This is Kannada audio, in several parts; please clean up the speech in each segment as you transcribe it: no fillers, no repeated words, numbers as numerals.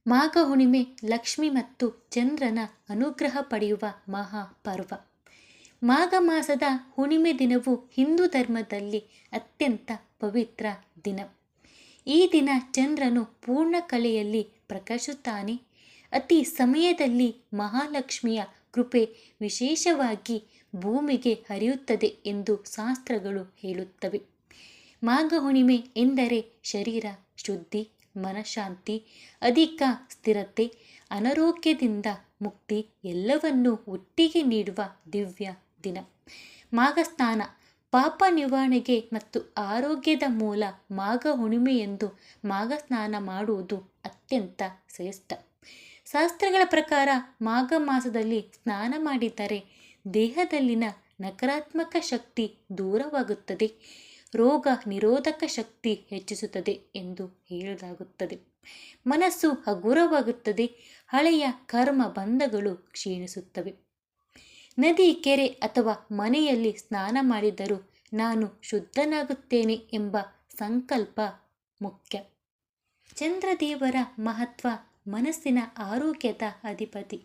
ಮಾಘ ಹುಣ್ಣಿಮೆ ಲಕ್ಷ್ಮಿ ಮತ್ತು ಚಂದ್ರನ ಅನುಗ್ರಹ ಪಡೆಯುವ ಮಹಾಪರ್ವ. ಮಾಘ ಮಾಸದ ಹುಣ್ಣಿಮೆ ದಿನವು ಹಿಂದೂ ಧರ್ಮದಲ್ಲಿ ಅತ್ಯಂತ ಪವಿತ್ರ ದಿನ. ಈ ದಿನ ಚಂದ್ರನು ಪೂರ್ಣ ಕಲೆಯಲ್ಲಿ ಪ್ರಕಾಶಿಸುತ್ತಾನೆ. ಅತಿ ಸಮಯದಲ್ಲಿ ಮಹಾಲಕ್ಷ್ಮಿಯ ಕೃಪೆ ವಿಶೇಷವಾಗಿ ಭೂಮಿಗೆ ಹರಿಯುತ್ತದೆ ಎಂದು ಶಾಸ್ತ್ರಗಳು ಹೇಳುತ್ತವೆ. ಮಾಘ ಹುಣ್ಣಿಮೆ ಎಂದರೆ ಶರೀರ ಶುದ್ಧಿ, ಮನಃಶಾಂತಿ, ಅಧಿಕ ಸ್ಥಿರತೆ, ಅನಾರೋಗ್ಯದಿಂದ ಮುಕ್ತಿ ಎಲ್ಲವನ್ನೂ ಒಟ್ಟಿಗೆ ನೀಡುವ ದಿವ್ಯ ದಿನ. ಮಾಘ ಸ್ನಾನ ಪಾಪ ನಿವಾರಣೆಗೆ ಮತ್ತು ಆರೋಗ್ಯದ ಮೂಲ. ಮಾಘ ಹುಣ್ಣಿಮೆಯಂದು ಮಾಘ ಸ್ನಾನ ಮಾಡುವುದು ಅತ್ಯಂತ ಶ್ರೇಷ್ಠ. ಶಾಸ್ತ್ರಗಳ ಪ್ರಕಾರ ಮಾಘ ಮಾಸದಲ್ಲಿ ಸ್ನಾನ ಮಾಡಿದರೆ ದೇಹದಲ್ಲಿನ ನಕಾರಾತ್ಮಕ ಶಕ್ತಿ ದೂರವಾಗುತ್ತದೆ, ರೋಗ ನಿರೋಧಕ ಶಕ್ತಿ ಹೆಚ್ಚಿಸುತ್ತದೆ ಎಂದು ಹೇಳಲಾಗುತ್ತದೆ. ಮನಸ್ಸು ಹಗುರವಾಗುತ್ತದೆ, ಹಳೆಯ ಕರ್ಮ ಬಂಧಗಳು ಕ್ಷೀಣಿಸುತ್ತವೆ. ನದಿ, ಕೆರೆ ಅಥವಾ ಮನೆಯಲ್ಲಿ ಸ್ನಾನ ಮಾಡಿದರೂ ನಾನು ಶುದ್ಧನಾಗುತ್ತೇನೆ ಎಂಬ ಸಂಕಲ್ಪ ಮುಖ್ಯ. ಚಂದ್ರದೇವರ ಮಹತ್ವ. ಮನಸ್ಸಿನ ಆರೋಗ್ಯದ ಅಧಿಪತಿ.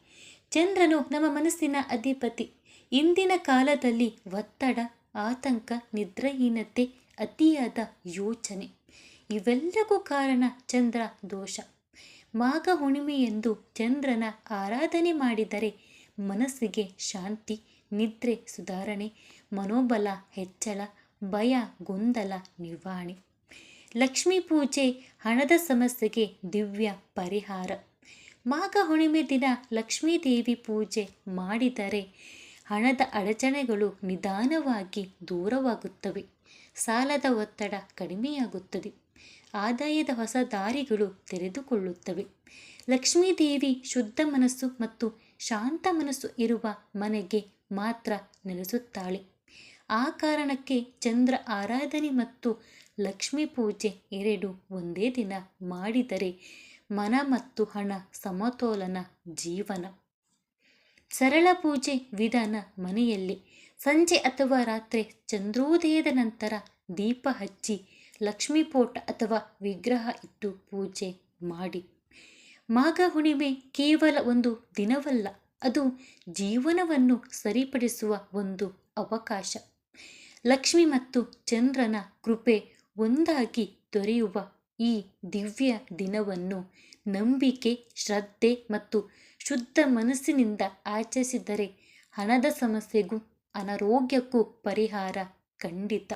ಚಂದ್ರನು ನಮ್ಮ ಮನಸ್ಸಿನ ಅಧಿಪತಿ. ಇಂದಿನ ಕಾಲದಲ್ಲಿ ಒತ್ತಡ, ಆತಂಕ, ನಿದ್ರಾಹೀನತೆ, ಅತಿಯಾದ ಯೋಚನೆ ಇವೆಲ್ಲಕ್ಕೂ ಕಾರಣ ಚಂದ್ರ ದೋಷ. ಮಾಘ ಹುಣ್ಣಿಮೆಯಂದು ಚಂದ್ರನ ಆರಾಧನೆ ಮಾಡಿದರೆ ಮನಸ್ಸಿಗೆ ಶಾಂತಿ, ನಿದ್ರೆ ಸುಧಾರಣೆ, ಮನೋಬಲ ಹೆಚ್ಚಳ, ಭಯ ಗೊಂದಲ ನಿವಾರಣೆ. ಲಕ್ಷ್ಮೀ ಪೂಜೆ ಹಣದ ಸಮಸ್ಯೆಗೆ ದಿವ್ಯ ಪರಿಹಾರ. ಮಾಘ ಹುಣ್ಣಿಮೆ ದಿನ ಲಕ್ಷ್ಮೀದೇವಿ ಪೂಜೆ ಮಾಡಿದರೆ ಹಣದ ಅಡಚಣೆಗಳು ನಿಧಾನವಾಗಿ ದೂರವಾಗುತ್ತವೆ, ಸಾಲದ ಒತ್ತಡ ಕಡಿಮೆಯಾಗುತ್ತದೆ, ಆದಾಯದ ಹೊಸ ದಾರಿಗಳು ತೆರೆದುಕೊಳ್ಳುತ್ತವೆ. ಲಕ್ಷ್ಮೀದೇವಿ ಶುದ್ಧ ಮನಸ್ಸು ಮತ್ತು ಶಾಂತ ಮನಸ್ಸು ಇರುವ ಮನೆಗೆ ಮಾತ್ರ ನೆಲೆಸುತ್ತಾಳೆ. ಆ ಕಾರಣಕ್ಕೆ ಚಂದ್ರ ಆರಾಧನೆ ಮತ್ತು ಲಕ್ಷ್ಮೀ ಪೂಜೆ ಎರಡೂ ಒಂದೇ ದಿನ ಮಾಡಿದರೆ ಮನ ಮತ್ತು ಹಣ ಸಮತೋಲನ ಜೀವನ. ಸರಳ ಪೂಜೆ ವಿಧಾನ. ಮನೆಯಲ್ಲಿ ಸಂಜೆ ಅಥವಾ ರಾತ್ರಿ ಚಂದ್ರೋದಯದ ನಂತರ ದೀಪ ಹಚ್ಚಿ ಲಕ್ಷ್ಮೀ ಫೋಟೋ ಅಥವಾ ವಿಗ್ರಹ ಇಟ್ಟು ಪೂಜೆ ಮಾಡಿ. ಮಾಘ ಹುಣ್ಣಿಮೆ ಕೇವಲ ಒಂದು ದಿನವಲ್ಲ, ಅದು ಜೀವನವನ್ನು ಸರಿಪಡಿಸುವ ಒಂದು ಅವಕಾಶ. ಲಕ್ಷ್ಮಿ ಮತ್ತು ಚಂದ್ರನ ಕೃಪೆ ಒಂದಾಗಿ ದೊರೆಯುವ ಈ ದಿವ್ಯ ದಿನವನ್ನು ನಂಬಿಕೆ, ಶ್ರದ್ಧೆ ಮತ್ತು ಶುದ್ಧ ಮನಸ್ಸಿನಿಂದ ಆಚರಿಸಿದರೆ ಹಣದ ಸಮಸ್ಯೆಗೂ ಅನಾರೋಗ್ಯಕ್ಕೂ ಪರಿಹಾರ ಖಂಡಿತ.